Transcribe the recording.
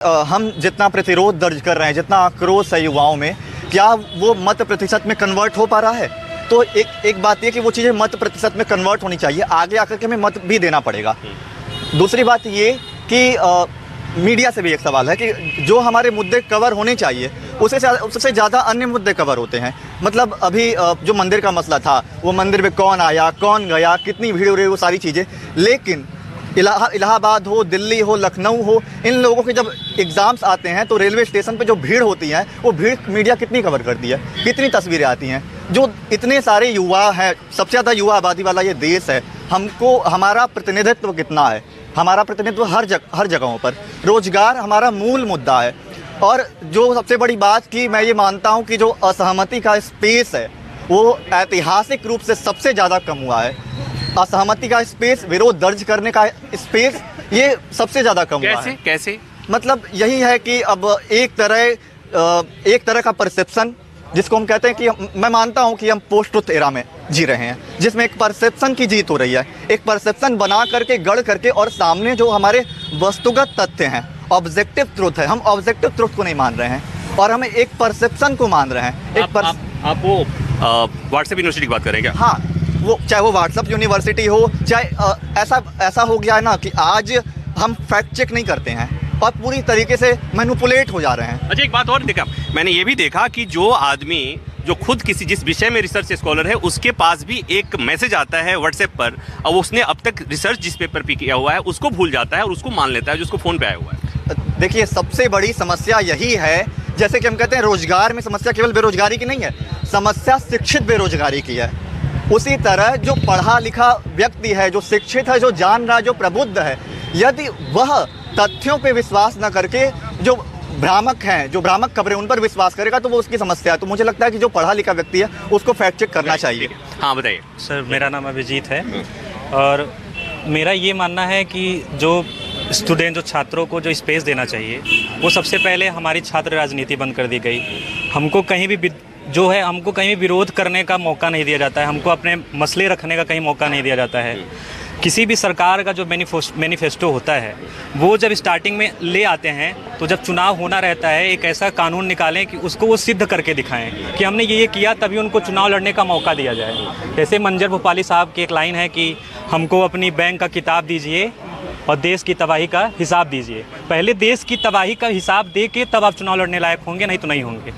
हम जितना प्रतिरोध दर्ज कर रहे हैं, जितना आक्रोश है युवाओं में, क्या वो मत प्रतिशत में कन्वर्ट हो पा रहा है? तो एक बात ये कि वो चीज़ें मत प्रतिशत में कन्वर्ट होनी चाहिए, आगे आकर के हमें मत भी देना पड़ेगा। दूसरी बात ये कि मीडिया से भी एक सवाल है कि जो हमारे मुद्दे कवर होने चाहिए उससे ज़्यादा अन्य मुद्दे कवर होते हैं। मतलब अभी जो मंदिर का मसला था, वो मंदिर में कौन आया, कौन गया, कितनी भीड़ हो रही, वो सारी चीज़ें। लेकिन इलाहाबाद हो, दिल्ली हो, लखनऊ हो, इन लोगों के जब एग्ज़ाम्स आते हैं तो रेलवे स्टेशन पे जो भीड़ होती है, वो भीड़ मीडिया कितनी कवर करती है, कितनी तस्वीरें आती हैं। जो इतने सारे युवा हैं, सबसे ज़्यादा युवा आबादी वाला ये देश है, हमको हमारा प्रतिनिधित्व कितना है, हमारा प्रतिनिधित्व हर जगहों पर, रोजगार हमारा मूल मुद्दा है। और जो सबसे बड़ी बात कि मैं ये मानता हूँ कि जो असहमति का स्पेस है वो ऐतिहासिक रूप से सबसे ज़्यादा कम हुआ है। असहमति का स्पेस, विरोध दर्ज करने का स्पेस, ये सबसे ज़्यादा कम हुआ है। कैसे? मतलब यही है कि अब एक तरह का परसेप्शन, जिसको हम कहते हैं कि मैं मानता हूं कि हम पोस्ट ट्रुथ एरा में जी रहे हैं, जिसमें एक परसेप्शन की जीत हो रही है। एक परसेप्शन बना करके, गढ़ करके, और सामने जो हमारे वस्तुगत तथ्य हैं, ऑब्जेक्टिव ट्रुथ है, हम ऑब्जेक्टिव ट्रुथ को नहीं मान रहे हैं और हम एक परसेप्शन को मान रहे हैं। आप वो व्हाट्सएप यूनिवर्सिटी की बात करें क्या? हाँ, वो चाहे वो व्हाट्सएप यूनिवर्सिटी हो, चाहे ऐसा हो गया है ना कि आज हम फैक्ट चेक नहीं करते हैं और पूरी तरीके से मैनिपुलेट हो जा रहे हैं। अच्छा, एक बात और देखा, मैंने ये भी देखा कि जो आदमी जो खुद जिस विषय में रिसर्च स्कॉलर है, उसके पास भी एक मैसेज आता है व्हाट्सएप पर और उसने अब तक रिसर्च जिस पेपर पे किया हुआ है उसको भूल जाता है और उसको मान लेता है जो उसको फ़ोन पे आया हुआ है। देखिए, सबसे बड़ी समस्या यही है, जैसे कि हम कहते हैं रोजगार में समस्या केवल बेरोजगारी की नहीं है, समस्या शिक्षित बेरोजगारी की है। उसी तरह जो पढ़ा लिखा व्यक्ति है, जो शिक्षित है, जो जान रहा है, जो प्रबुद्ध है, यदि वह तथ्यों पे विश्वास न करके जो भ्रामक हैं, जो भ्रामक खबरें, उन पर विश्वास करेगा तो वो उसकी समस्या है। तो मुझे लगता है कि जो पढ़ा लिखा व्यक्ति है उसको फैक्ट चेक करना चाहिए। हाँ, बताइए सर। मेरा नाम अभिजीत है और मेरा ये मानना है कि जो स्टूडेंट, जो छात्रों को जो स्पेस देना चाहिए, वो सबसे पहले हमारी छात्र राजनीति बंद कर दी गई। हमको कहीं भी विरोध करने का मौका नहीं दिया जाता है, हमको अपने मसले रखने का कहीं मौका नहीं दिया जाता है। किसी भी सरकार का जो मैनिफेस्टो होता है, वो जब स्टार्टिंग में ले आते हैं तो जब चुनाव होना रहता है, एक ऐसा कानून निकालें कि उसको वो सिद्ध करके दिखाएं कि हमने ये किया, तभी उनको चुनाव लड़ने का मौका दिया जाए। जैसे मंजर भोपाली साहब की एक लाइन है कि हमको अपनी बैंक का किताब दीजिए और देश की तबाही का हिसाब दीजिए। पहले देश की तबाही का हिसाब दे के तब आप चुनाव लड़ने लायक होंगे, नहीं तो नहीं होंगे।